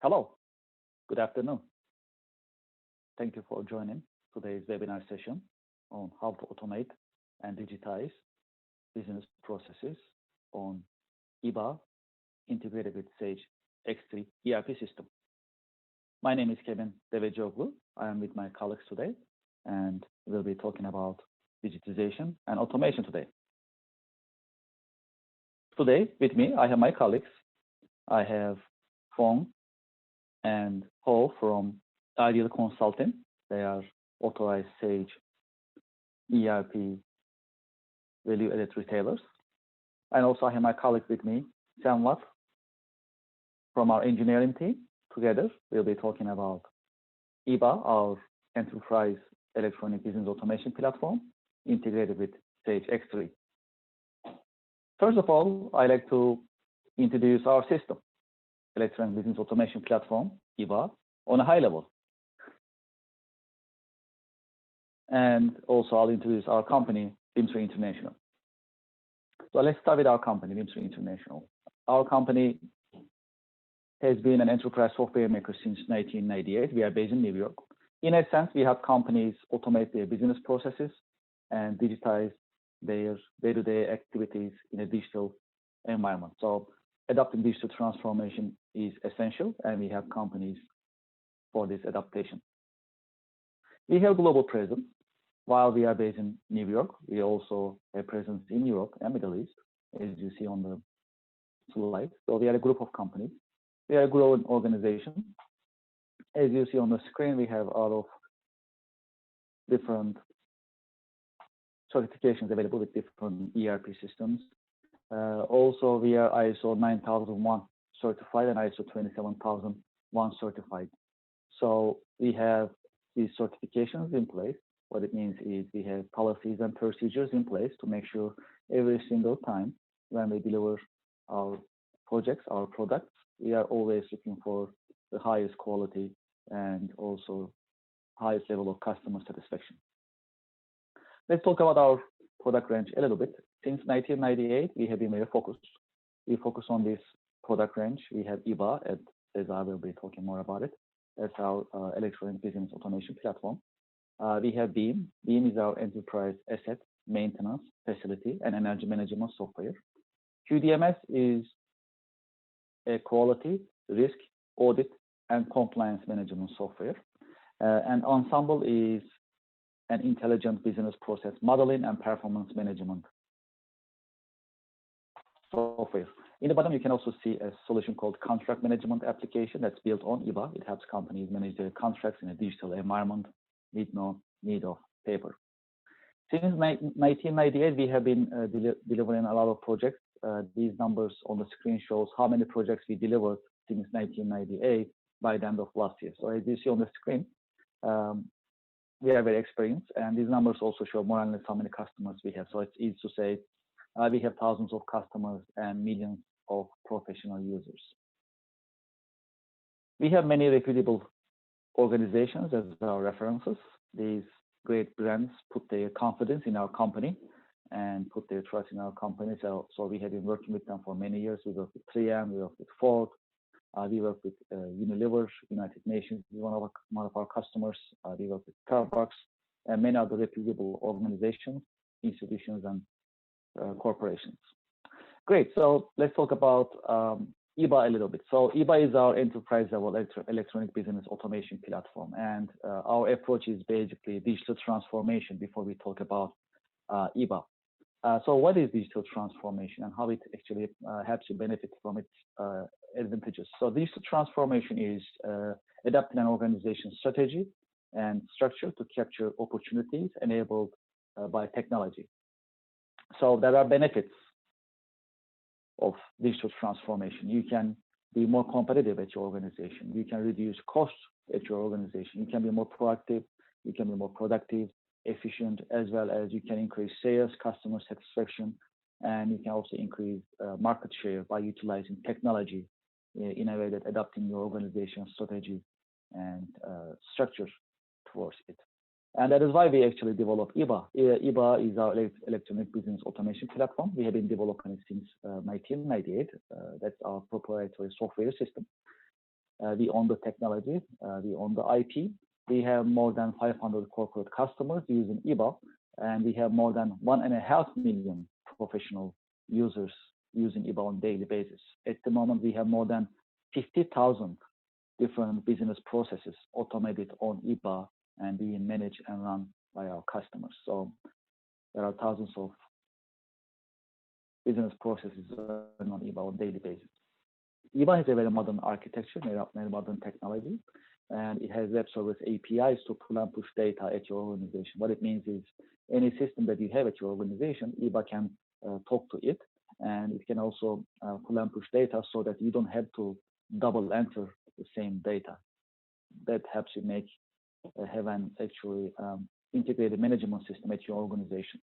Hello, good afternoon. Thank you for joining today's webinar session on how to automate and digitize business processes on eBA integrated with Sage X3 ERP system. My name is Kevin Devecioglu. I am with my colleagues today, and we'll be talking about digitization and automation today. Today, with me, I have my colleagues. I have Fong and Ho from Ideal Consulting. They are authorized Sage ERP value-added retailers. And also I have my colleague with me, Samvat, from our engineering team. Together, we'll be talking about eBA, our enterprise electronic business automation platform, integrated with Sage X3. First of all, I'd like to introduce our system, electronic business automation platform, eBA, on a high level. And also I'll introduce our company, Bimser International. So let's start with our company, Bimser International. Our company has been an enterprise software maker since 1998. We are based in New York. In a sense, we help companies automate their business processes and digitize their day-to-day activities in a digital environment. So adopting digital transformation is essential, and we have companies for this adaptation. We have global presence. While we are based in New York, we also have presence in Europe and Middle East, as you see on the slide. So we are a group of companies. We are a growing organization. As you see on the screen, we have a lot of different certifications available with different ERP systems. Also, we are ISO 9001 certified and ISO 27001 certified. So we have these certifications in place. What it means is we have policies and procedures in place to make sure every single time when we deliver our projects, our products, we are always looking for the highest quality and also highest level of customer satisfaction. Let's talk about our product range a little bit. Since 1998, we have been very focused. We focus on this product range. We have eBA, as I will be talking more about it. That's our electronic business automation platform. We have BEAM. BEAM is our enterprise asset maintenance, facility, and energy management software. QDMS is a quality, risk, audit, and compliance management software. And Ensemble is an intelligent business process modeling and performance management software. In the bottom, you can also see a solution called contract management application that's built on eBA. It helps companies manage their contracts in a digital environment with no need of paper. Since 1998, we have been delivering a lot of projects. These numbers on the screen shows how many projects we delivered since 1998 by the end of last year. So as you see on the screen, we are very experienced, and these numbers also show more or less how many customers we have. So it's easy to say we have thousands of customers and millions of professional users. We have many reputable organizations as our references. These great brands put their confidence in our company and put their trust in our company. So we have been working with them for many years. We work with 3M, we work with Ford, we work with Unilever, United Nations is one of our customers. We work with Starbucks and many other reputable organizations, institutions, and corporations. Great. So let's talk about eBA a little bit. So eBA is our enterprise level electronic business automation platform, and our approach is basically digital transformation before we talk about eBA. So what is digital transformation and how it actually helps you benefit from its advantages? So digital transformation is adapting an organization's strategy and structure to capture opportunities enabled by technology. So there are benefits of digital transformation. You can be more competitive at your organization. You can reduce costs at your organization. You can be more proactive. You can be more productive, efficient, as well as you can increase sales, customer satisfaction, and you can also increase market share by utilizing technology in a way that adapting your organization's strategy and structure towards it. And that is why we actually developed eBA. eBA is our electronic business automation platform. We have been developing it since 1998. That's our proprietary software system. We own the technology, we own the IP. We have more than 500 corporate customers using eBA, and we have more than 1.5 million professional users using eBA on a daily basis. At the moment, we have more than 50,000 different business processes automated on eBA and being managed and run by our customers. So there are thousands of business processes running on eBA on a daily basis. eBA has a very modern architecture, very modern technology, and it has web service APIs to pull and push data at your organization. What it means is any system that you have at your organization, eBA can talk to it, and it can also pull and push data so that you don't have to double enter the same data. That helps you have an actually integrated management system at your organization.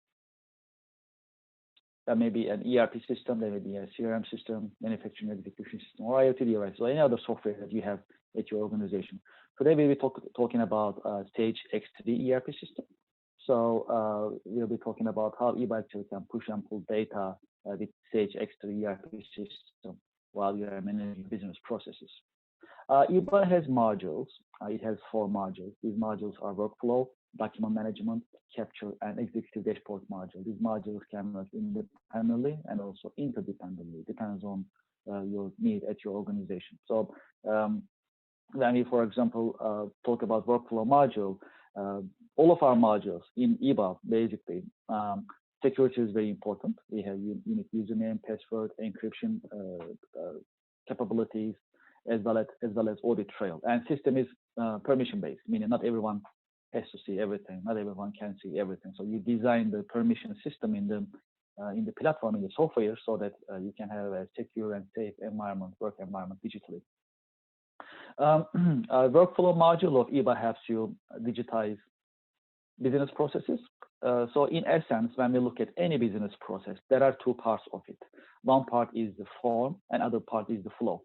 That may be an ERP system, there may be a CRM system, manufacturing execution system, or IoT device, or any other software that you have at your organization. Today we'll be talking about Sage X3 ERP system. So we'll be talking about how eBA actually can push and pull data with Sage X3 ERP system while you are managing business processes. eBA has modules. It has 4 modules. These modules are workflow, document management, capture, and executive dashboard module. These modules can work independently and also interdependently. It depends on your need at your organization. So when we, for example, talk about workflow module, all of our modules in eBA, basically, security is very important. We have unique username, password, encryption capabilities, as well as audit trail. And system is permission-based, meaning not everyone has to see everything. Not everyone can see everything. So you design the permission system in the platform, in the software, so that you can have a secure and safe environment, work environment digitally. Workflow module of eBA helps you digitize business processes. So in essence, when we look at any business process, there are 2 parts of it. One part is the form, and other part is the flow.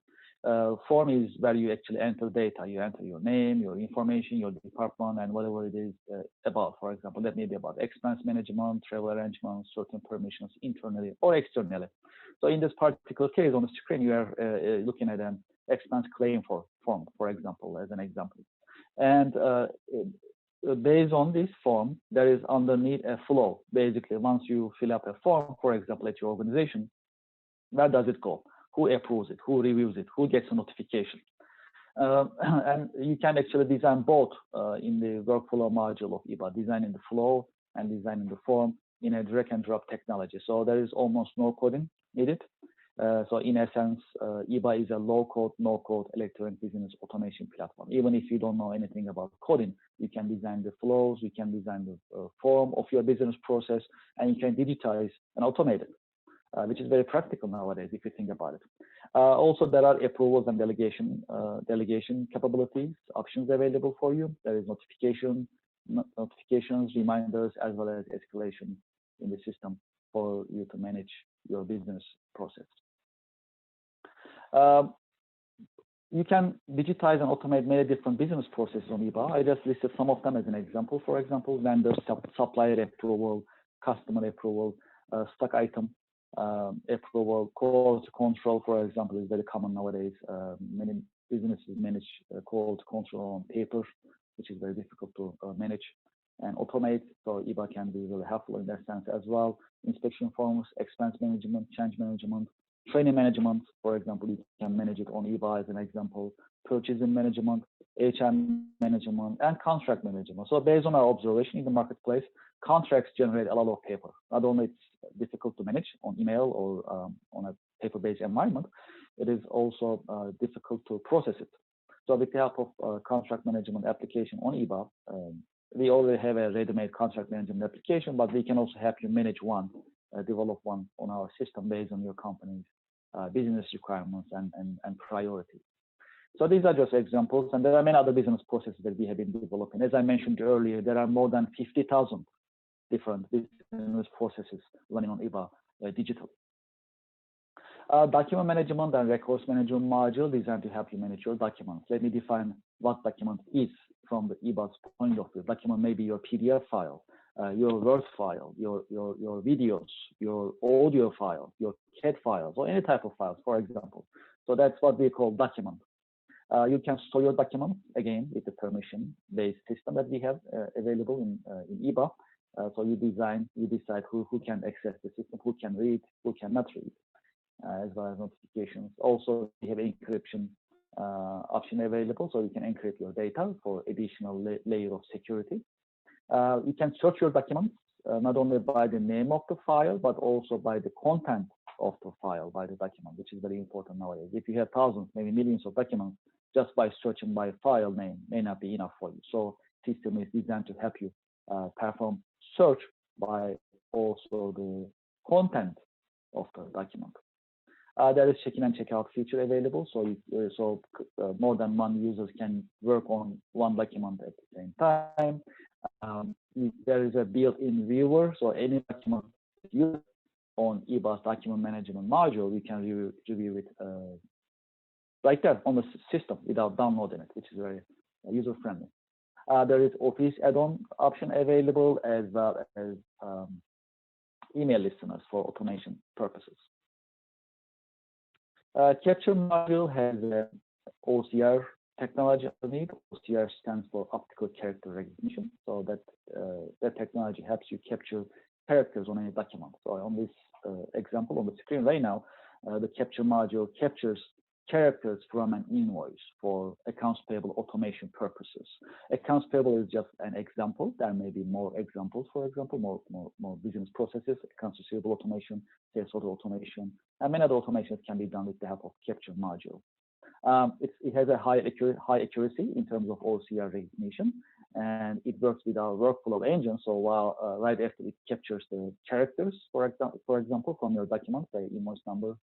Form is where you actually enter data. You enter your name, your information, your department, and whatever it is about. For example, that may be about expense management, travel arrangements, certain permissions internally or externally. So in this particular case on the screen, you are looking at an expense claim form, for example, as an example. And based on this form, there is underneath a flow. Basically, once you fill up a form, for example, at your organization, where does it go? Who approves it? Who reviews it? Who gets a notification? And you can actually design both in the workflow module of eBA, designing the flow and designing the form in a drag and drop technology. So there is almost no coding needed. So in essence, eBA is a low-code, no-code electronic business automation platform. Even if you don't know anything about coding, you can design the flows, you can design the form of your business process, and you can digitize and automate it. Which is very practical nowadays if you think about it. Also, there are approvals and delegation capabilities, options available for you. There is notifications, reminders, as well as escalation in the system for you to manage your business process. You can digitize and automate many different business processes on eBA. I just listed some of them as an example. For example, vendor, supplier approval, customer approval, stock item approval, quality control, for example, is very common nowadays. Many businesses manage quality control on paper, which is very difficult to manage and automate. So eBA can be really helpful in that sense as well. Inspection forms, expense management, change management, training management, for example, you can manage it on eBA as an example. Purchasing management, HR management, and contract management. So based on our observation in the marketplace, contracts generate a lot of paper. Not only it's difficult to manage on email or on a paper-based environment, it is also difficult to process it. So with the help of contract management application on eBA, we already have a ready-made contract management application, but we can also help you manage one, develop one on our system based on your company's business requirements and priorities. So these are just examples, and there are many other business processes that we have been developing. As I mentioned earlier, there are more than 50,000 different business processes running on eBA digitally. Document management and records management module designed to help you manage your documents. Let me define what document is from the eBA's point of view. Document may be your PDF file, your Word file, your videos, your audio file, your CAD files, or any type of files, for example. So that's what we call document. You can store your documents, again, with the permission-based system that we have available in eBA. So you decide who can access the system, who can read, who cannot read, as well as notifications. Also, we have encryption option available, so you can encrypt your data for additional layer of security. You can search your documents, not only by the name of the file, but also by the content of the file, by the document, which is very important nowadays. If you have thousands, maybe millions of documents, just by searching by file name may not be enough for you. So system is designed to help you perform search by also the content of the document. There is check-in and check-out feature available, so more than one user can work on one document at the same time. There is a built-in viewer, so any document used on eBA's document management module, we can review it right there on the system without downloading it, which is very user-friendly. There is Office add-on option available, as well as email listeners for automation purposes. Capture module has OCR technology underneath. OCR stands for optical character recognition. So that technology helps you capture characters on any document. So on this example on the screen right now, the capture module captures characters from an invoice for accounts payable automation purposes. Accounts payable is just an example. There may be more examples, for example, more business processes, accounts receivable automation, sales order automation, and many other automations can be done with the help of capture module. It has a high accuracy in terms of OCR recognition, and it works with our workflow engine. So while right after it captures the characters, for example, from your document, the invoice number,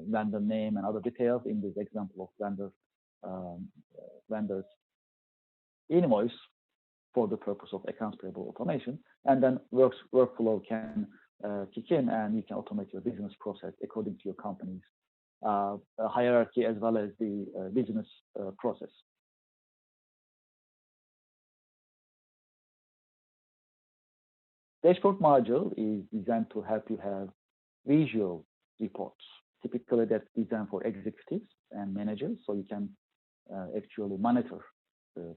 vendor name, and other details in this example of vendor's invoice for the purpose of accounts payable automation, and then workflow can kick in, and you can automate your business process according to your company's hierarchy as well as the business process. Dashboard module is designed to help you have visual reports. Typically, that's designed for executives and managers, so you can actually monitor the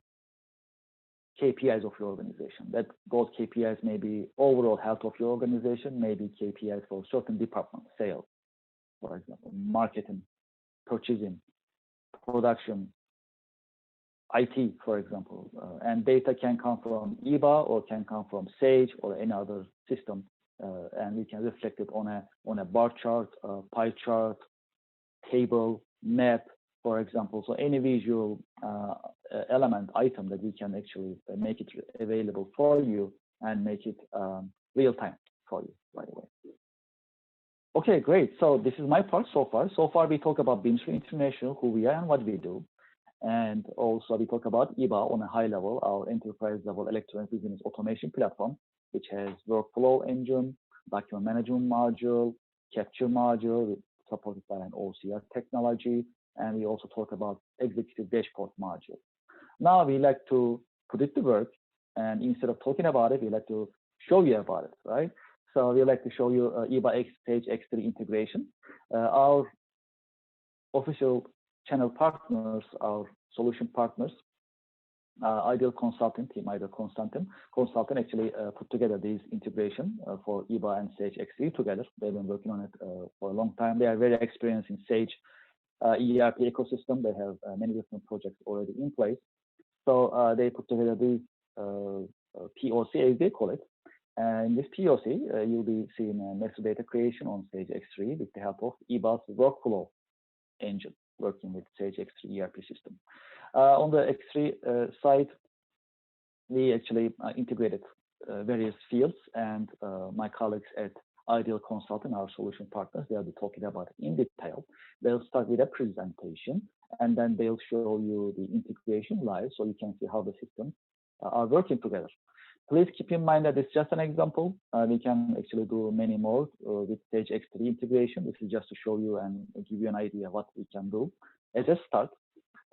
KPIs of your organization. Those KPIs may be overall health of your organization, maybe KPIs for certain departments, sales, for example, marketing, purchasing, production, IT, for example. And data can come from eBA or can come from Sage or any other system, and we can reflect it on a bar chart, pie chart, table, map, for example. So any visual element, item that we can actually make it available for you and make it real time for you right away. Okay, great. So this is my part so far. So far, we talk about Bimser International, who we are and what we do. And also we talk about eBA on a high level, our enterprise level electronic business automation platform, which has workflow engine, document management module, capture module, supported by an OCR technology. And we also talk about executive dashboard module. Now we like to put it to work, and instead of talking about it, we like to show you about it, right? So we like to show you eBA Sage X3 integration. Our official channel partners, our solution partners, Ideal Consulting team, Ideal Consulting actually put together this integration for eBA and Sage X3 together. They've been working on it for a long time. They are very experienced in Sage ERP ecosystem. They have many different projects already in place. So they put together this POC, as they call it. And in this POC, you'll be seeing master data creation on Sage X3 with the help of eBA's workflow engine, working with Sage X3 ERP system. On the X3 side, we actually integrated various fields, and my colleagues at Ideal Consulting, our solution partners, they'll be talking about it in detail. They'll start with a presentation, and then they'll show you the integration live, so you can see how the systems are working together. Please keep in mind that it's just an example. We can actually do many more with Sage X3 integration. This is just to show you and give you an idea of what we can do as a start.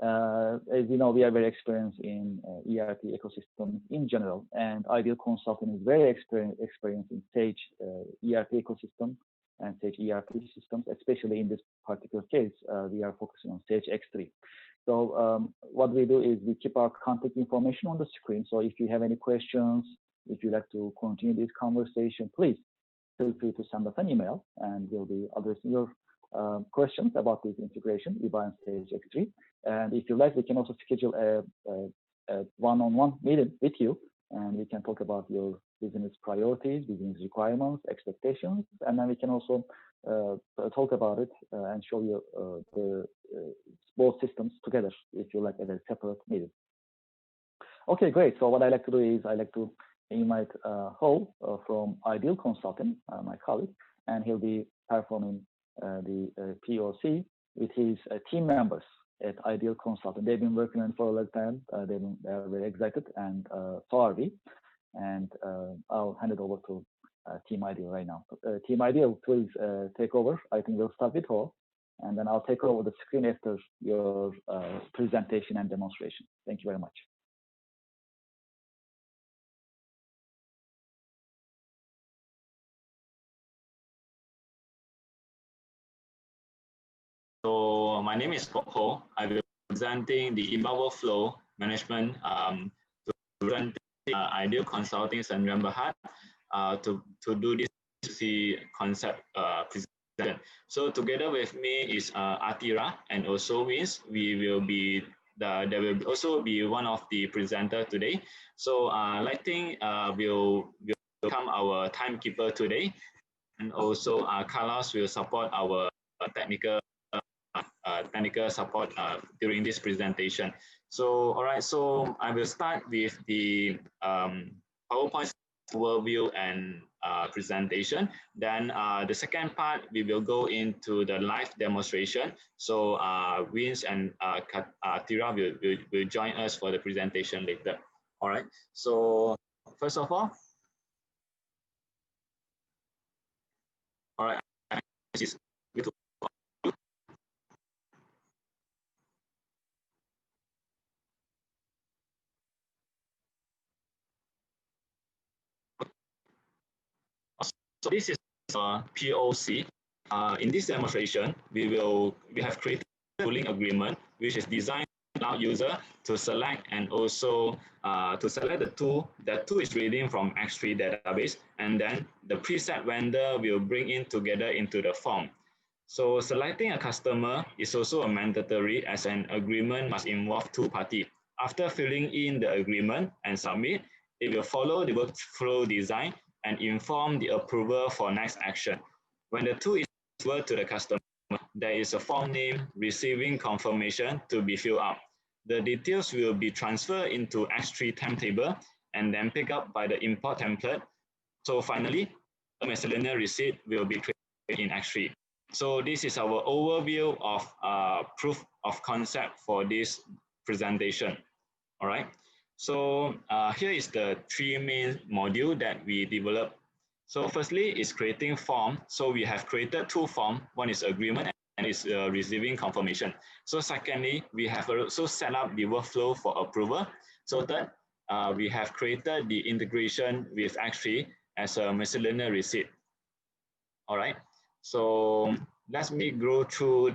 As you know, we are very experienced in ERP ecosystem in general, and Ideal Consulting is very experienced in Sage ERP ecosystem, and Sage ERP systems, especially in this particular case, we are focusing on Sage X3. So what we do is we keep our contact information on the screen. So if you have any questions, if you'd like to continue this conversation, please feel free to send us an email, and we'll be addressing your questions about this integration, eBA and Sage X3. And if you like, we can also schedule a one-on-one meeting with you, and we can talk about your business priorities, business requirements, expectations, and then we can also talk about it and show you the both systems together, if you like, at a separate meeting. Okay, great. So what I like to do is I like to invite Ho from Ideal Consulting, my colleague, and he'll be performing the POC with his team members at Ideal Consulting. They've been working on it for a long time. They are very excited, and so are we. And I'll hand it over to Team Ideal right now. Team Ideal, please take over. I think we'll start with Ho, and then I'll take over the screen after your presentation and demonstration. Thank you very much. So my name is Ho. I will be presenting the eBA workflow management to present Ideal Consulting and Rembahat to do this concept presentation. So together with me is Atira and also Vince. We will be there will also be one of the presenters today. So Lighting will become our timekeeper today, and also Carlos will support our technical support during this presentation. So, all right, so I will start with the PowerPoint overview and presentation. Then the second part, we will go into the live demonstration. So Vince and Tira will join us for the presentation later. All right, so first of all, this is so this is a POC. In this demonstration, we have created a tooling agreement, which is designed to allow user to select and also to select the tool. That tool is reading from X3 database, and then the preset vendor will bring in together into the form. So selecting a customer is also a mandatory, as an agreement must involve two parties. After filling in the agreement and submit, it will follow the workflow design and inform the approver for next action. When the tool is transferred to the customer, there is a form name receiving confirmation to be filled out. The details will be transferred into X3 timetable and then picked up by the import template. So finally, a miscellaneous receipt will be created in X3. So this is our overview of proof of concept for this presentation. All right. So here is the three main modules that we developed. So firstly is creating form. So we have created two forms. One is agreement and is receiving confirmation. So secondly, we have also set up the workflow for approval. So third, we have created the integration with X3 as a miscellaneous receipt. All right. So let me go through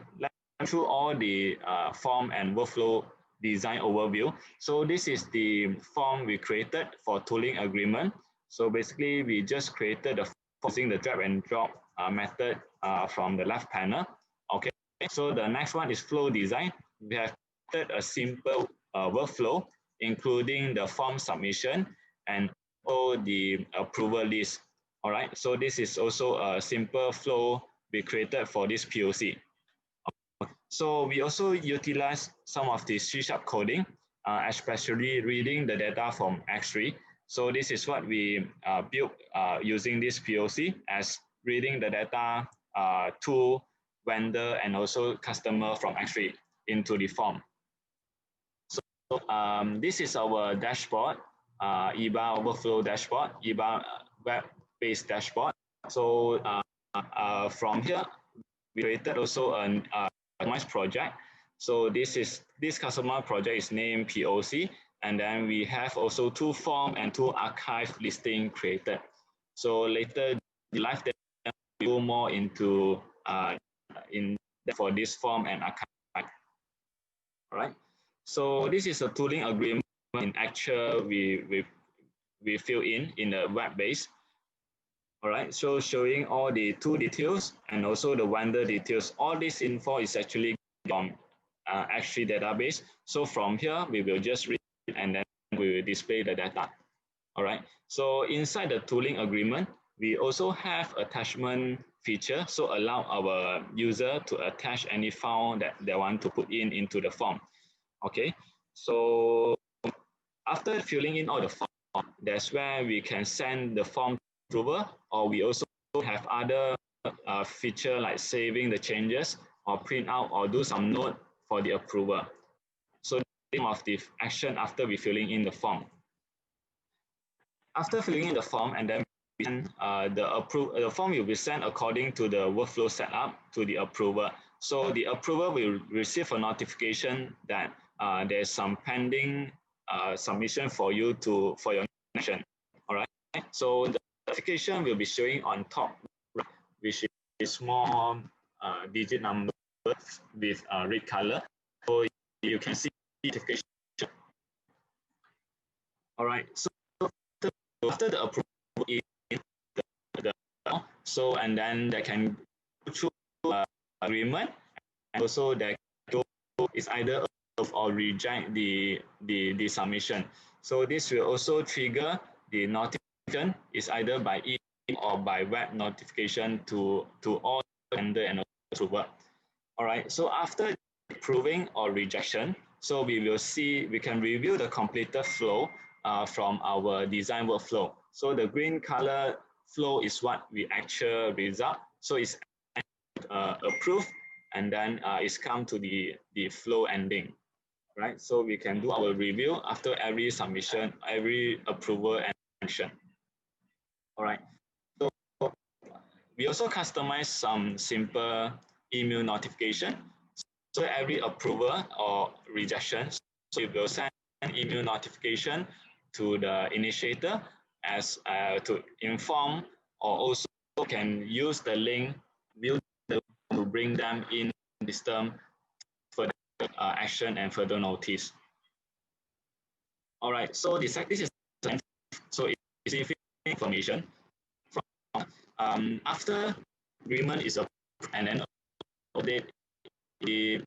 all the form and workflow design overview. So this is the form we created for tooling agreement. So basically, we just created the using the drag and drop method from the left panel. Okay. So the next one is flow design. We have created a simple workflow, including the form submission and all the approval list. All right. So this is also a simple flow we created for this POC. So we also utilize some of the C# coding, especially reading the data from X3. So this is what we built using this POC, as reading the data to vendor and also customer from X3 into the form. So this is our dashboard, eBA workflow dashboard, eBA web-based dashboard. So from here, we created also a customized project. So this customer project is named POC, and then we have also two form and two archive listing created. So later the live go more into for this form and archive. All right. So this is a tooling agreement in actual we fill in the web base. All right. So showing all the tool details and also the vendor details. All this info is actually from X3 database. So from here we will just read and then we will display the data. All right. So inside the tooling agreement, we also have attachment feature. So allow our user to attach any file that they want to put into the form. Okay. So after filling in all the form, that's where we can send the form to approver, or we also have other feature like saving the changes or print out or do some note for the approver. So some of the action after we filling in the form. After filling in the form and then the form will be sent according to the workflow setup to the approver. So the approver will receive a notification that there's some pending submission for you for your action. All right. So the notification will be showing on top, which is small digit number with red color. So you can see notification. All right. So after the approval in so and then they can go through agreement, and also they go is either approve or reject the submission. So this will also trigger the notification is either by email or by web notification to all vendor and approver. All right. So after approving or rejection, so we can review the completed flow from our design workflow. So the green color flow is what we actual result. So it's approved and then it's come to the flow ending, right? So we can do our review after every submission, every approval and action. All right. So we also customize some simple email notification. So every approval or rejection, so we will send an email notification to the initiator as to inform, or also can use the link to bring them in system for action and further notice. All right, so this is so it's receiving information from after agreement is approved and then update the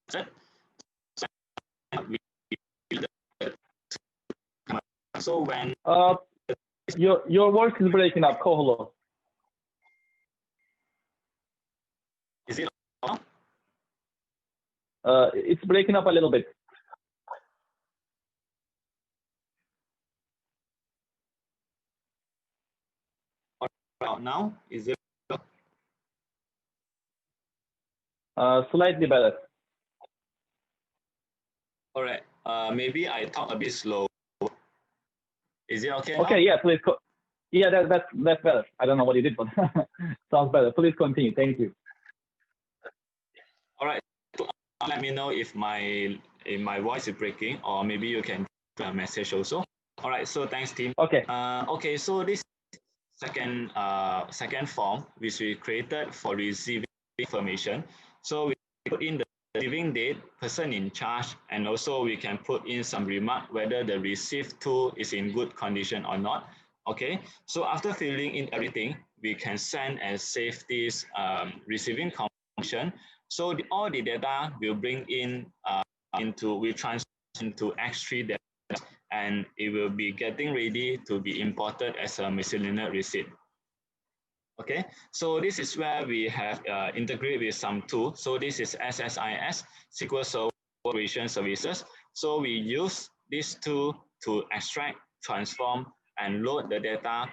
set. So when your voice is breaking up, Koholo. Is it on? It's breaking up a little bit. Now is it slightly better? All right. Maybe I talk a bit slow. Is it okay? Okay. Now? Yeah. Please. Yeah. That's better. I don't know what you did, but sounds better. Please continue. Thank you. All right. Let me know if my voice is breaking, or maybe you can message also. All right. So thanks, team. Okay. Okay. So this second form which we created for receiving information. So we put in the receiving date, person in charge, and also we can put in some remark whether the received tool is in good condition or not. Okay, so after filling in everything, we can send and save this receiving confirmation. So all the data will bring in we transfer into X3 data, and it will be getting ready to be imported as a miscellaneous receipt. Okay, so this is where we have integrated with some tools. So this is SSIS, SQL Server Operation Services. So we use this tool to extract, transform, and load the data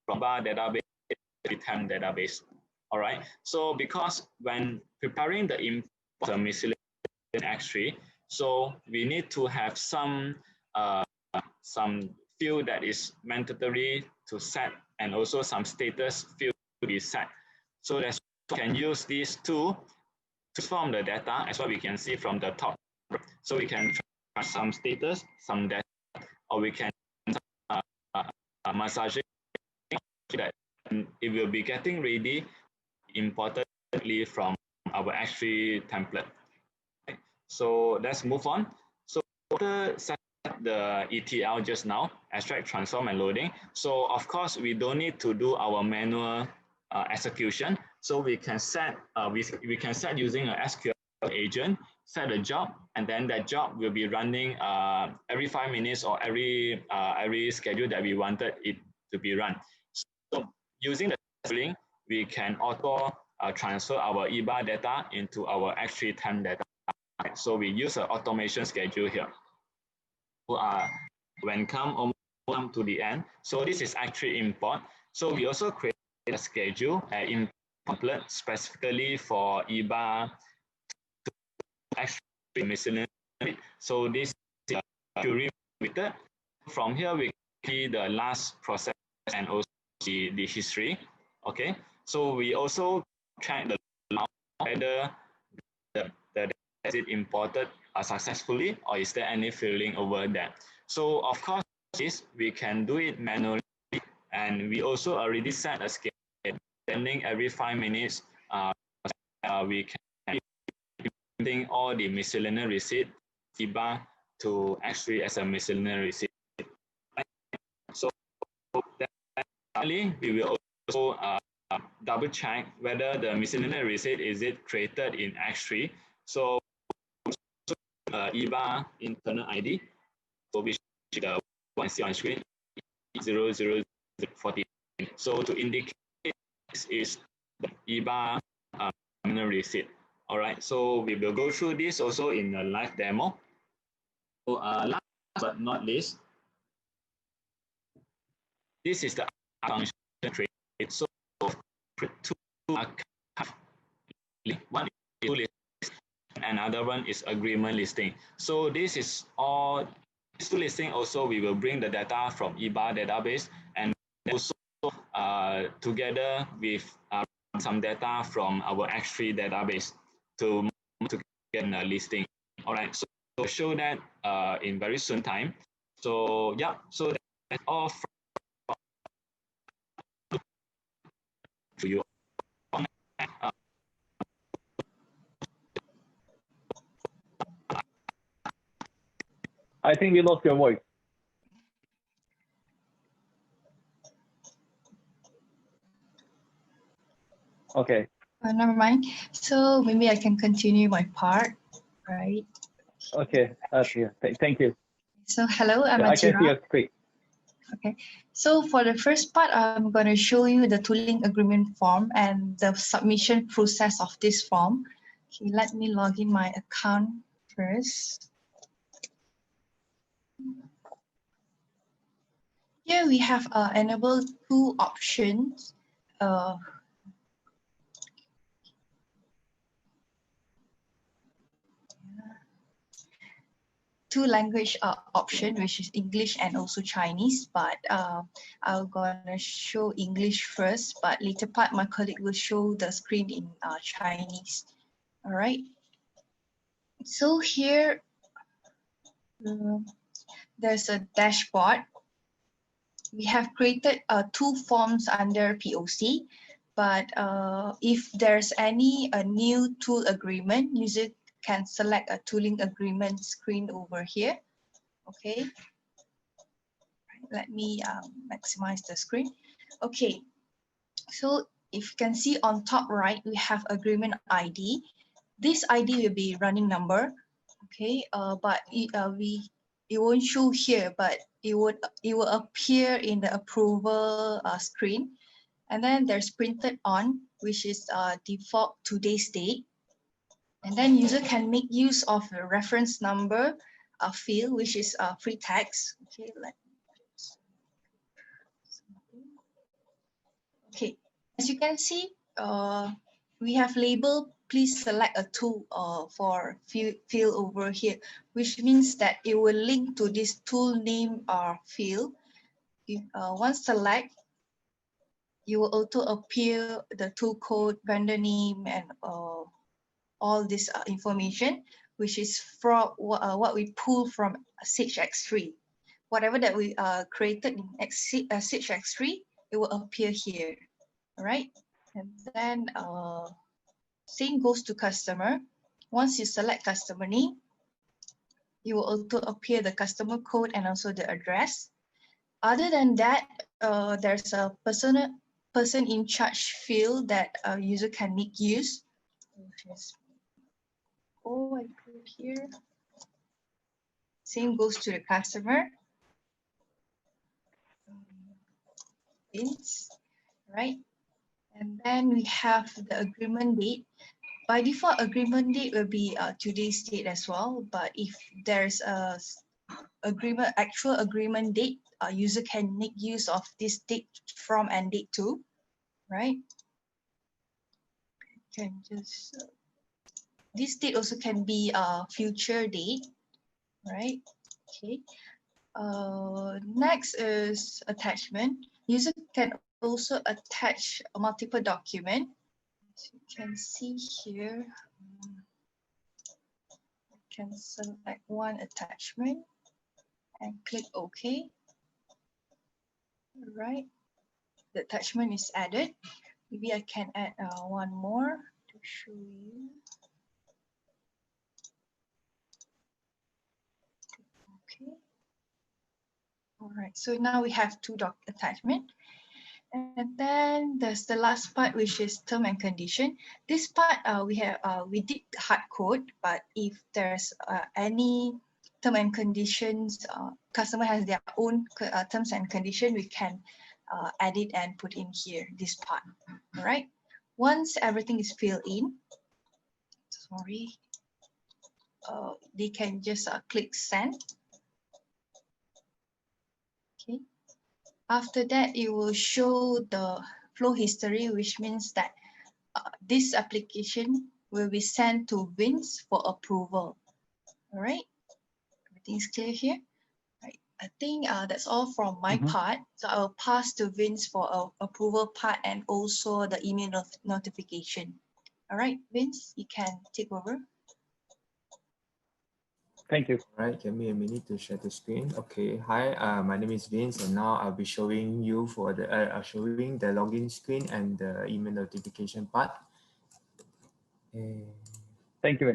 from our database to the database. All right, so because when preparing the import miscellaneous X3, so we need to have some field that is mandatory to set, and also some status field to be set. So that we can use these two to transform the data as what we can see from the top. So we can transfer some status, some data, or we can massage that it will be getting ready importantly from our X3 template. Okay. So let's move on. So after set the ETL just now, extract, transform, and loading. So of course, we don't need to do our manual execution. So we can set we can set using an SQL agent, set a job, and then that job will be running every 5 minutes or every schedule that we wanted it to be run. So using the scheduling, we can auto transfer our eBA data into our X3 temp data. So we use an automation schedule here. When come to the end, so this is actually import. So we also create a schedule in template specifically for eBA X3 miscellaneous. So this is query method. From here we see the last process and also the history. Okay, so we also check the whether the is it imported successfully, or is there any failing over there. So of course this we can do it manually, and we also already set a schedule sending every 5 minutes. We can bring all the miscellaneous receipt eBA to X3 as a miscellaneous receipt. So finally, we will also double check whether the miscellaneous receipt is it created in X3. So eBA internal ID, so which the one see on screen 00040. So to indicate this is the eBA receipt. All right, so we will go through this also in a live demo. So last but not least, this is the function create. So two one is tool listing, another one is agreement listing. So this is all. This tool listing also we will bring the data from eBA database, and also together with some data from our X3 database to get a listing. All right, so we'll show that in very soon time. So yeah, so that's all for you. I think we lost your voice. Okay. Never mind. So maybe I can continue my part, right? Okay. Thank you. So hello, I'm I can see your screen. Okay. So for the first part, I'm going to show you the tooling agreement form and the submission process of this form. Okay, let me log in my account first. Here we have enabled two options. Two language option, which is English and also Chinese, but I'm gonna show English first, but later part my colleague will show the screen in Chinese. All right. So here there's a dashboard. We have created two forms under POC, but if there's any new tool agreement, user can select a tooling agreement screen over here. Okay, let me maximize the screen. Okay, so if you can see on top right, we have agreement ID. This ID will be running number. Okay, but it won't show here, but it will appear in the approval screen. And then there's printed on, which is default today's date. And then user can make use of a reference number field, which is free text. Okay, okay. As you can see, we have labeled, please select a tool for field over here, which means that it will link to this tool name field. If, once select, you will auto appear the tool code, vendor name, and all this information, which is from what we pull from Sage X3. Whatever that we created in Sage X3, it will appear here. All right, and then same goes to customer. Once you select customer name, you will auto appear the customer code and also the address. Other than that, there's a person in charge field that a user can make use. Oh, I put here. Same goes to the customer. Right? And then we have the agreement date. By default, agreement date will be today's date as well. But if there's a actual agreement date, a user can make use of this date from and date to, right? Can just this date also can be a future date, right? Okay. Next is attachment. User can also attach a multiple document. As you can see here, I can select one attachment and click OK. All right, the attachment is added. Maybe I can add one more to show you. Okay. All right, so now we have two doc attachment. And then there's the last part, which is term and condition. This part we did hard code, but if there's any term and conditions, customer has their own terms and condition, we can add it and put in here, this part. All right. Once everything is filled in, they can just click send. Okay. After that, it will show the flow history, which means that this application will be sent to Vince for approval. All right, everything's clear here. Right. I think that's all from my part. So I will pass to Vince for approval part and also the email notification. All right, Vince, you can take over. Thank you. All right, give me a minute to share the screen. Okay, hi, my name is Vince, and now I'll be showing you for the showing the login screen and the email notification part. Thank you,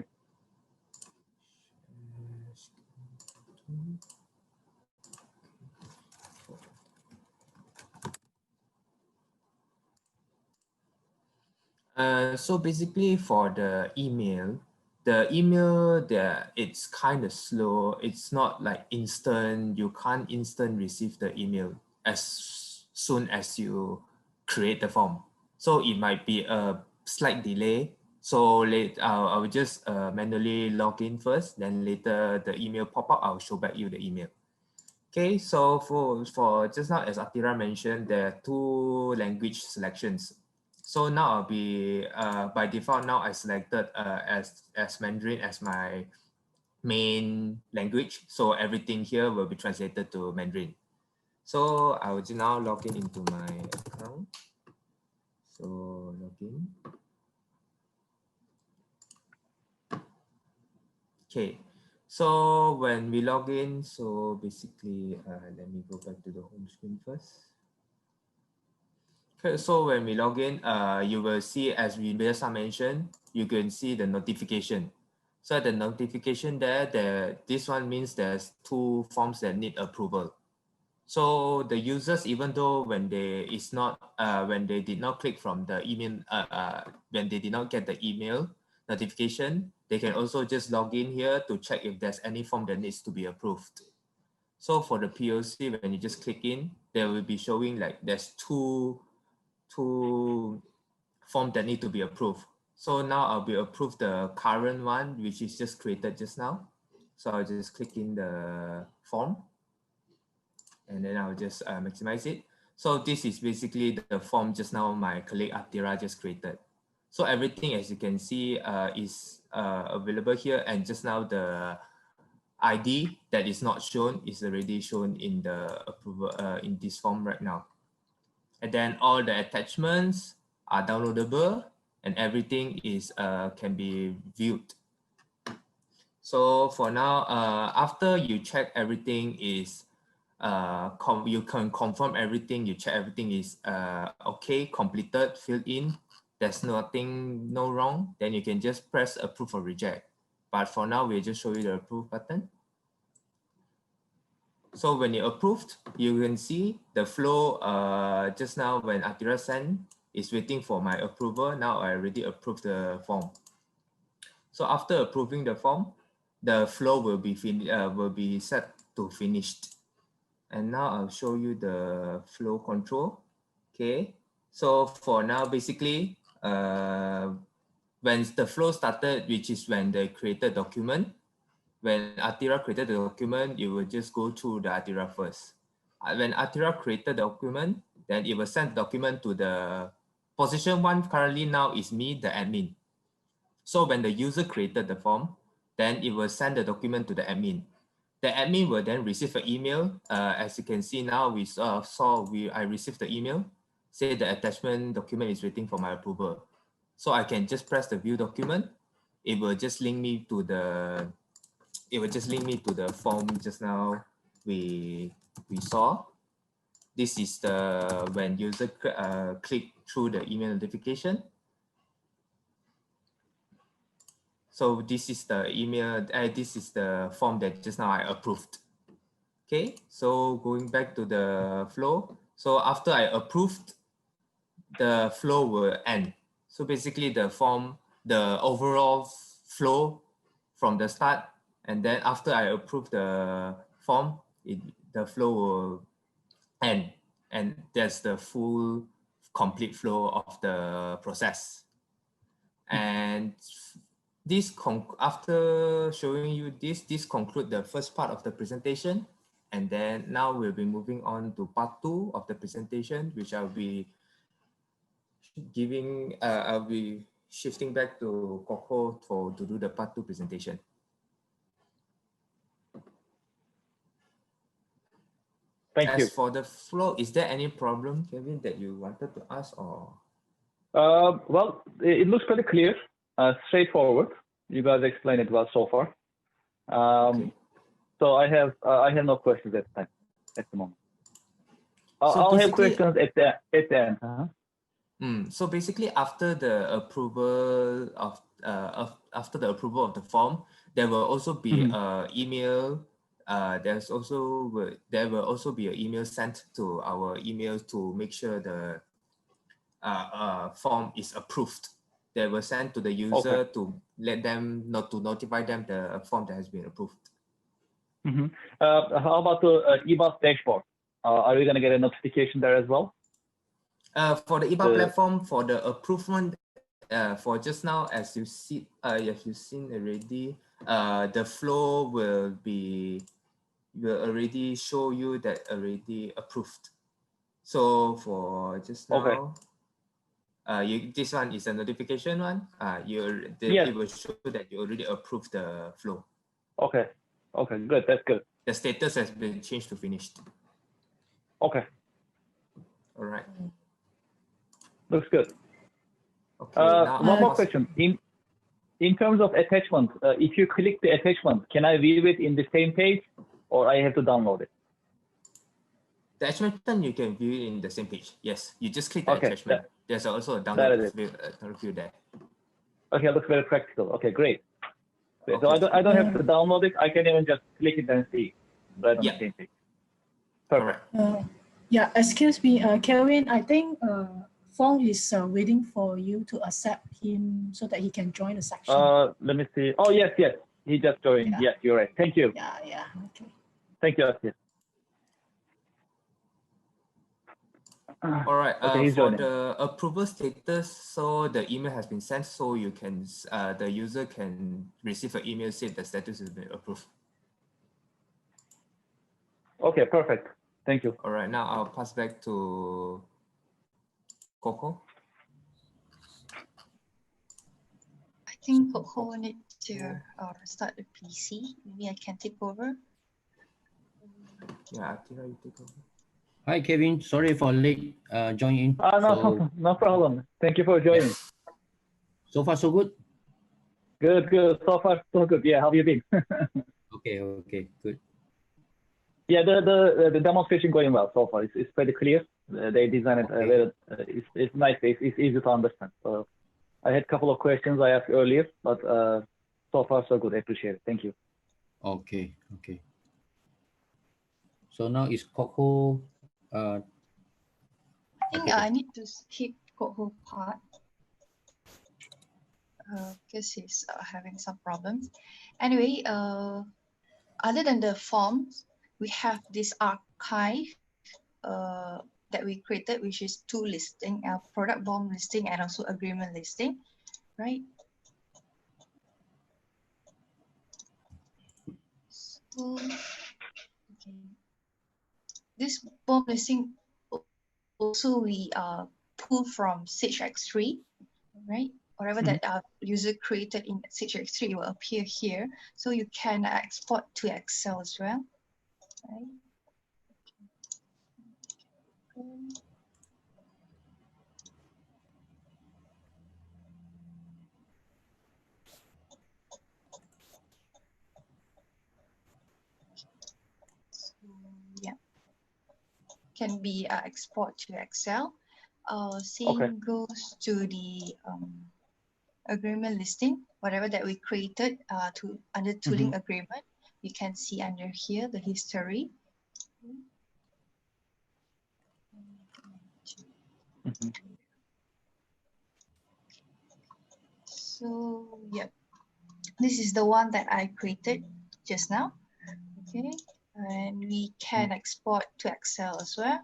Vince. So basically for the email there, it's kind of slow. It's not like instant. You can't instant receive the email as soon as you create the form. So it might be a slight delay. So I will just manually log in first, then later the email pop up, I'll show back you the email. Okay, so for just now, as Atira mentioned, there are two language selections. So now I'll be, by default now I selected as Mandarin as my main language. So everything here will be translated to Mandarin. So I will now log in into my account. So login. Okay, so when we log in, so basically, let me go back to the home screen first. Okay, so when we log in, you will see, as we just mentioned, you can see the notification. So the notification there, this one means there's two forms that need approval. So the users, even though when they did not click from the email, when they did not get the email notification, they can also just log in here to check if there's any form that needs to be approved. So for the POC, when you just click in, there will be showing like there's two forms that need to be approved. So now I'll be approved the current one, which is just created just now. So I'll just click in the form and then I'll just maximize it. So this is basically the form just now my colleague Atira just created. So everything, as you can see, is available here, and just now the ID that is not shown is already shown in the approval in this form right now. And then all the attachments are downloadable and everything is can be viewed. So for now, after you check everything is you can confirm everything, you check everything is okay, completed, filled in, there's nothing no wrong, then you can just press approve or reject. But for now, we'll just show you the approve button. So when you approved, you can see the flow just now when Atira sent is waiting for my approval. Now I already approved the form. So after approving the form, the flow will be set to finished. And now I'll show you the flow control. Okay. So for now, basically, when the flow started, which is when they created document, when Atira created the document, you will just go through the Atira first. When Atira created the document, then it will send the document to the position one currently now is me, the admin. So when the user created the form, then it will send the document to the admin. The admin will then receive an email. As you can see now, I received the email, say the attachment document is waiting for my approval. So I can just press the view document. It will just link me to the form just now we saw. This is the when user click through the email notification. So this is the email, this is the form that just now I approved. Okay, so going back to the flow. So after I approved, the flow will end. So basically the form, the overall flow from the start, and then after I approve the form, the flow will end. And that's the full complete flow of the process. And after showing you this concludes the first part of the presentation. And then now we'll be moving on to part 2 of the presentation, which I'll be shifting back to Coco to do the part 2 presentation. Thank you. As for the flow, is there any problem, Kevin, that you wanted to ask or? Well, it looks pretty clear, straightforward. You guys explained it well so far. Okay. So I have no questions at the moment. So I'll have questions at the end. So basically, after the approval of the form, there will also be an email. There will also be an email sent to our email to make sure the form is approved. They will send to the user to let them notify them the form that has been approved. How about the eBA dashboard? Are we going to get a notification there as well? For the eBA platform, for the approval, for just now, as you see, if you've seen already, the flow will already show you that already approved. So for just now, this one is a notification one. It will show that you already approved the flow. Okay, good. That's good. The status has been changed to finished. Okay. All right. Looks good. Okay. One more question. In terms of attachment, if you click the attachment, can I view it in the same page, or I have to download it? The attachment you can view it in the same page. Yes, you just click the attachment. There's also a download view there. Okay, looks very practical. Okay, great. Okay. So I don't have to download it. I can even just click it and see right on the same page. Perfect. Yeah, excuse me, Kelvin. I think Fong is waiting for you to accept him so that he can join the section. Let me see. Oh yes, he just joined. Yeah. Yes, you're right. Thank you. Yeah. Okay. Thank you, Asif. All right. For the approval status, so the email has been sent, so you can the user can receive an email saying the status has been approved. Okay, perfect. Thank you. All right. Now I'll pass back to Coco. I think Coco needs to restart the PC. Maybe I can take over. Yeah, Atira, you take over. Hi, Kevin. Sorry for late joining. No problem. Thank you for joining. Yeah. So far, so good? Good. So far, so good. Yeah, how have you been? Okay, good. Yeah, the demonstration going well so far. It's pretty clear. They designed it Okay. it's nice. It's easy to understand. So I had a couple of questions I asked earlier, but so far so good. I appreciate it. Thank you. Okay. Okay. So now is Coco. I think Okay. I need to skip Koho part because he's having some problems. Anyway, other than the forms, we have this archive that we created, which is two listing, product bomb listing and also agreement listing, right? So, okay. This bomb listing also we pull from Sage X3, right? Whatever that user created in Sage X3 will appear here. So you can export to Excel as well, right? So, yeah, can be export to Excel. Same goes to the agreement listing, whatever that we created under tooling agreement. You can see under here the history. So yeah, this is the one that I created just now. Okay, and we can export to Excel as well.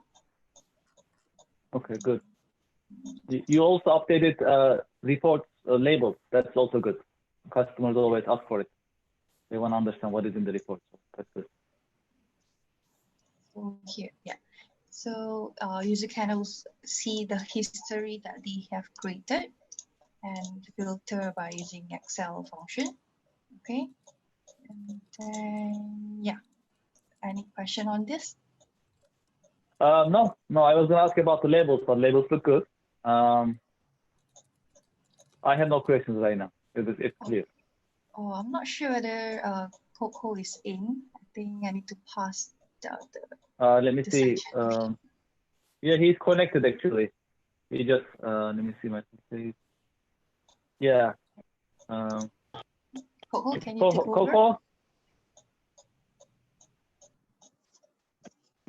Okay, good. You also updated reports labels. That's also good. Customers always ask for it. They want to understand what is in the report. So that's good. So here, yeah. So user can also see the history that they have created and filter by using Excel function. Okay, and then yeah, any question on this? No, I was going to ask about the labels, but labels look good. I have no questions right now. It's clear. Oh, I'm not sure whether Coco is in. I think I need to pass let me see. Yeah, he's connected actually. He just let me see my message. Yeah. Coco, can you take over? Coco?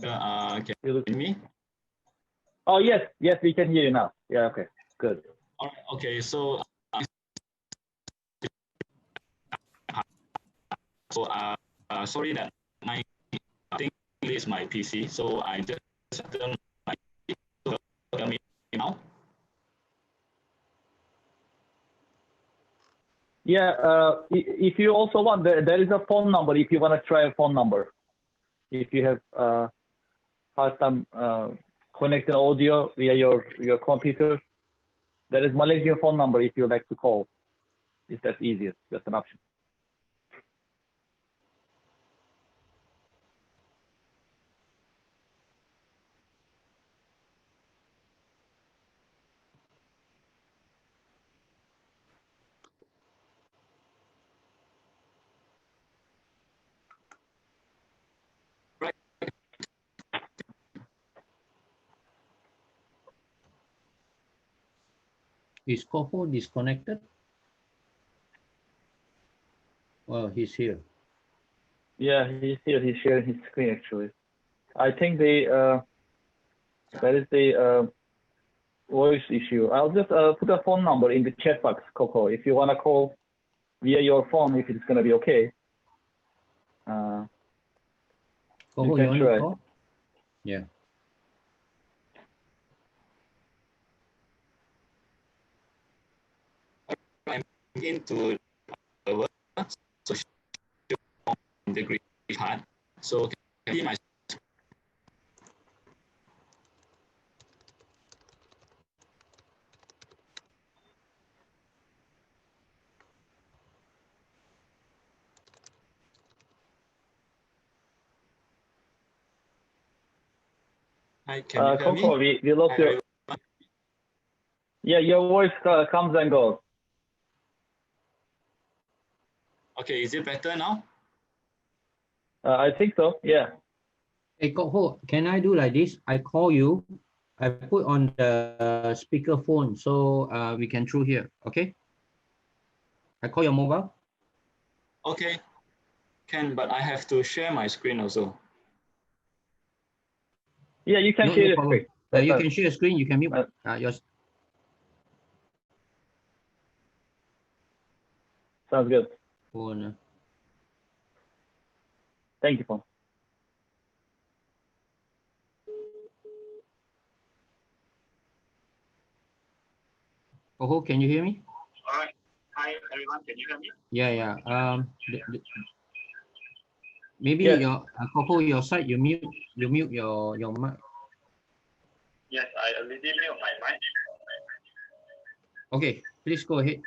Can you hear me? Oh yes, we can hear you now. Yeah, okay, good. All right, okay, so sorry that my thing is my PC, so I just turned my PC now. Yeah, if you also want, there is a phone number if you want to try a phone number. If you have hard time connecting audio via your computer, there is Malaysian phone number if you like to call. If that's easier, that's an option. Is Coco disconnected? Well, he's here. Yeah, he's here. He's sharing his screen actually. I think that is the voice issue. I'll just put a phone number in the chat box, Coco. If you want to call via your phone, if it's going to be okay. Coco, you want to call? Yeah. I'm into the social integrity part. So can you see my Hi, can you hear Coco, me? we lost your. Yeah, your voice comes and goes. Okay, is it better now? I think so. Yeah. Hey, Ho, can I do like this? I call you, I put on the speaker phone so we can through here. Okay. I call your mobile. Okay, can, but I have to share my screen also. Yeah, you can No, share no the problem. screen. You can share your screen. You can mute yours. Sounds good. Phone. Thank you, Paul. Ho, can you hear me? All right. Hi, everyone. Can you hear me? Yeah. Maybe Yes. your Ho, your side, you mute your mic. Yes, I already mute my mic. Okay, please go ahead.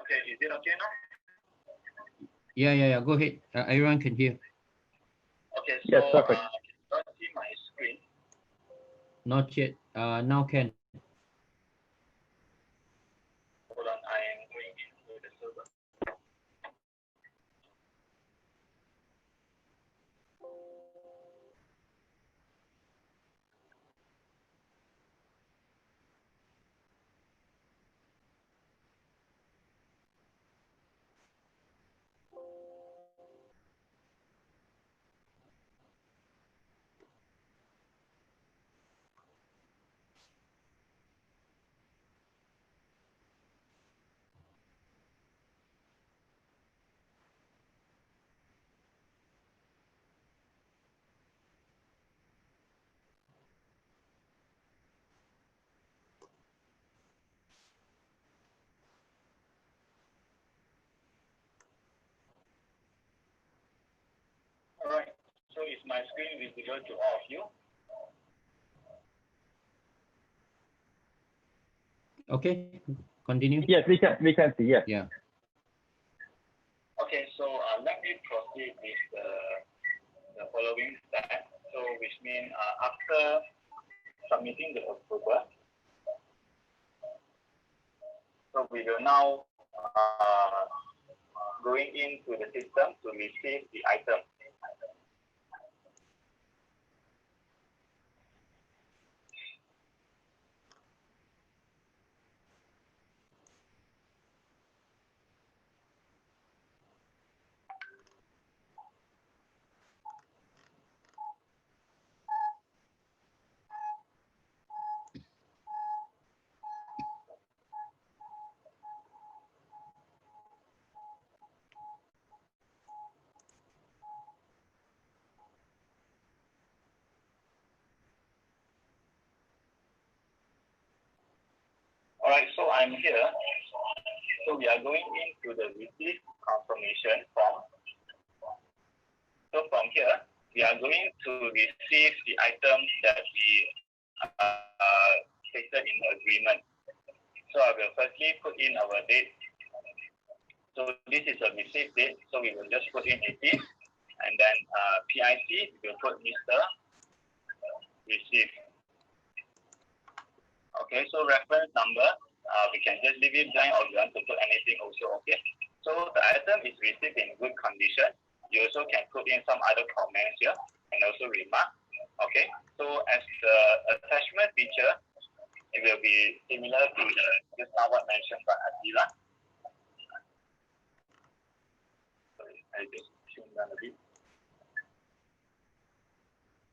Okay, is it okay now? Yeah. Go ahead. Everyone can hear. Okay, so Yes, perfect. don't see my screen. Not yet. Now can. Hold on, I am going into the server. All right, so is my screen visible to all of you? Okay, continue. Yes, we can see. Yes. Yeah. Okay, so let me proceed with the following step. So which means after submitting the approval, so we will now going into the system to receive the item. All right, so I'm here. So we are going into the receipt confirmation form. So from here, we are going to receive the items that we stated in the agreement. So I will firstly put in our date. So this is a receipt date. So we will just put in 18, and then PIC, we will put Mr. Receive. Okay, so reference number, we can just leave it blank, or we want to put anything also, okay. So the item is received in good condition. You also can put in some other comments here and also remark. Okay, so as the attachment feature, it will be similar to just now what mentioned by Adila. Sorry, I just tuned down a bit.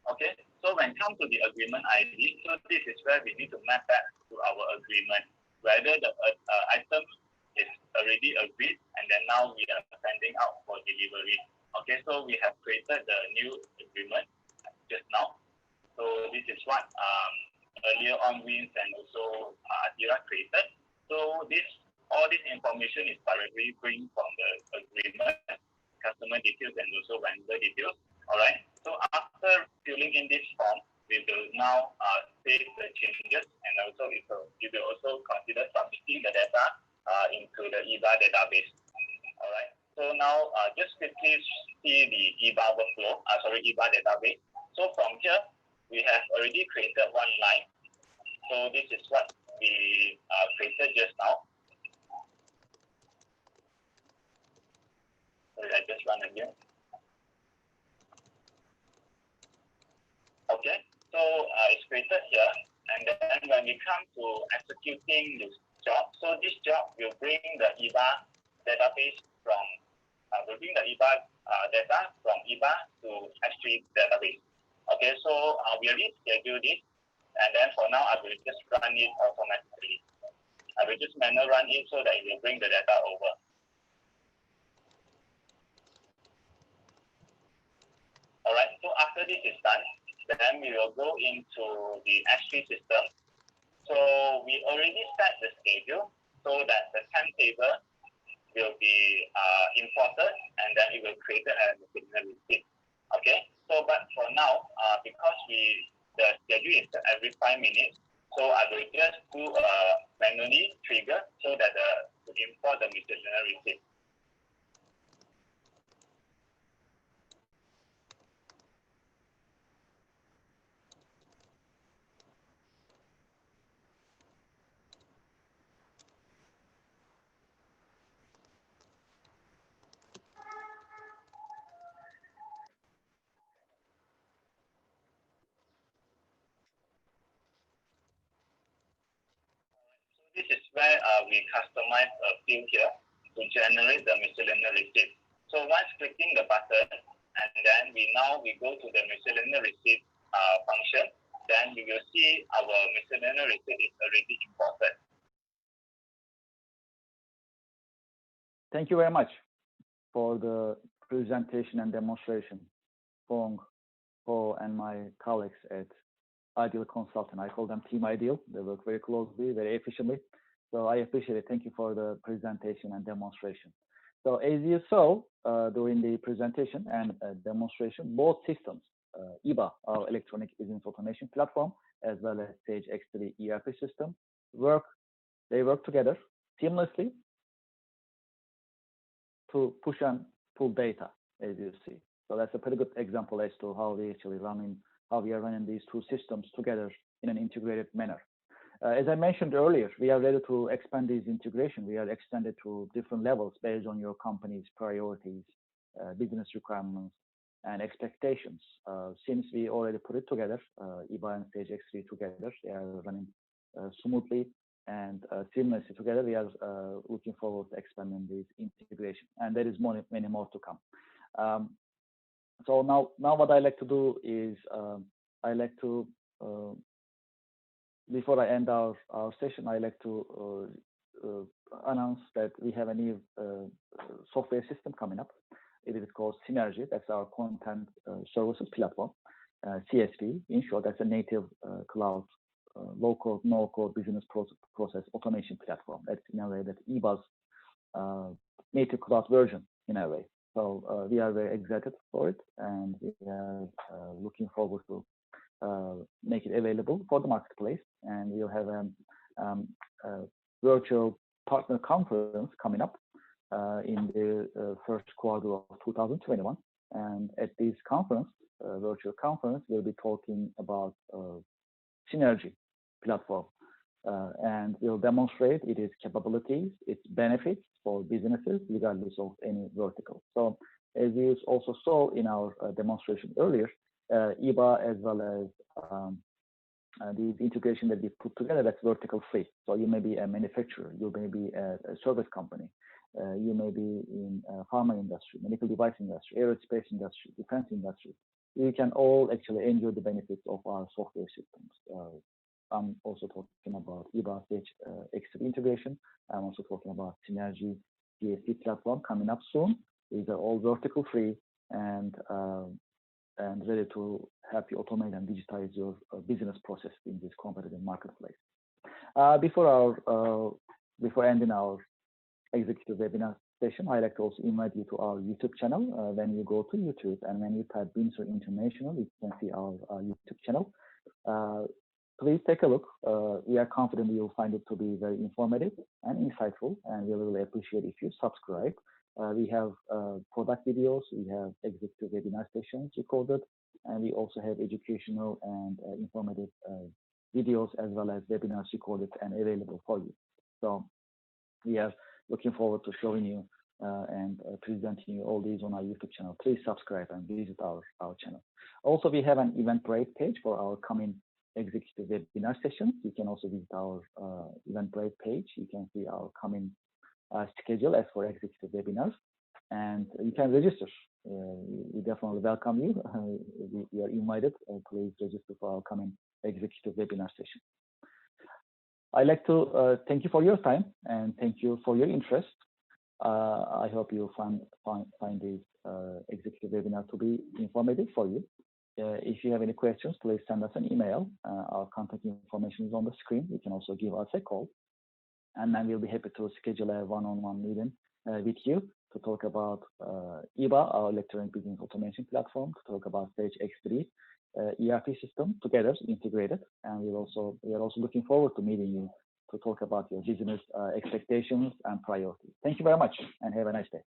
Okay, so when it comes to the agreement ID, so this is where we need to map that to our agreement, whether the item is already agreed and then now we are sending out for delivery. Okay, so we have created the new agreement just now. So this is what earlier on Wins and also Atira created. So all this information is directly going from the agreement, customer details and also vendor details. All right. So after filling in this form, we will now save the changes, and also we will also consider submitting the data into the eBA database. All right. So now just quickly see the eBA workflow. eBA database. So from here, we have already created one line. So this is what we created just now. Sorry, I again. Okay, so it's created here, and then when we come to executing this job, so this job will bring the eBA database from data from eBA to S3 database. Okay, so we already schedule this, and then for now I will just run it automatically. I will just manually run it so that it will bring the data over. All right, so after this is done, then we will go into the S3 system. So we already set the schedule so that the timetable will be imported, and then it will create a signal receipt. Okay, so but for now, because the schedule is every 5 minutes, so I will just do a manually trigger so that to import the miscellaneous receipt. This is where we customize a field here to generate the miscellaneous receipt. So once clicking the button, and then we go to the miscellaneous receipt function, then you will see our miscellaneous receipt is already imported. Thank you very much for the presentation and demonstration, Fong, Ho, and my colleagues at Ideal Consultant. I call them Team Ideal. They work very closely, very efficiently. So I appreciate it. Thank you for the presentation and demonstration. So as you saw during the presentation and demonstration, both systems, eBA, our electronic business automation platform, as well as Sage X3 ERP system, work together seamlessly to push and pull data, as you see. So that's a pretty good example as to how we actually how we are running these two systems together in an integrated manner. As I mentioned earlier, we are ready to expand this integration. We are extended to different levels based on your company's priorities, business requirements, and expectations. Since we already put it together, eBA and Sage X3 together, they are running smoothly and seamlessly together. We are looking forward to expanding this integration, and there is many more to come. So now what I like to do is I like to before I end our session, I like to announce that we have a new software system coming up. It is called Synergy. That's our content services platform, CSP. In short, that's a native cloud, low-code, no-code business process automation platform. That's in a way that eBA's native cloud version in a way. So we are very excited for it, and we are looking forward to make it available for the marketplace. And we'll have a virtual partner conference coming up in the first quarter of 2021. And at this conference, virtual conference, we'll be talking about Synergy platform, and we'll demonstrate its capabilities, its benefits for businesses, regardless of any vertical. So as you also saw in our demonstration earlier, eBA as well as the integration that we put together, that's vertical free. So you may be a manufacturer, you may be a service company, you may be in pharma industry, medical device industry, aerospace industry, defense industry. You can all actually enjoy the benefits of our software systems. I'm also talking about eBA Sage X3 integration. I'm also talking about Synergy DSP platform coming up soon. These are all vertical free and ready to help you automate and digitize your business process in this competitive marketplace. Before ending our executive webinar session, I'd like to also invite you to our YouTube channel. When you go to YouTube and when you type Bimser International, you can see our YouTube channel. Please take a look. We are confident you will find it to be very informative and insightful, and we really appreciate if you subscribe. We have product videos, we have executive webinar sessions recorded, and we also have educational and informative videos as well as webinars recorded and available for you. So we are looking forward to showing you and presenting you all these on our YouTube channel. Please subscribe and visit our channel. Also, we have an Eventbrite page for our coming executive webinar sessions. You can also visit our Eventbrite page. You can see our coming schedule as for executive webinars, and you can register. We definitely welcome you. We are invited. Please register for our coming executive webinar session. I'd like to thank you for your time and thank you for your interest. I hope you find this executive webinar to be informative for you. If you have any questions, please send us an email. Our contact information is on the screen. You can also give us a call, and then we'll be happy to schedule a one-on-one meeting with you to talk about eBA, our electronic business automation platform, to talk about Sage X3 ERP system together, integrated. And we are also looking forward to meeting you to talk about your business expectations and priorities. Thank you very much, and have a nice day.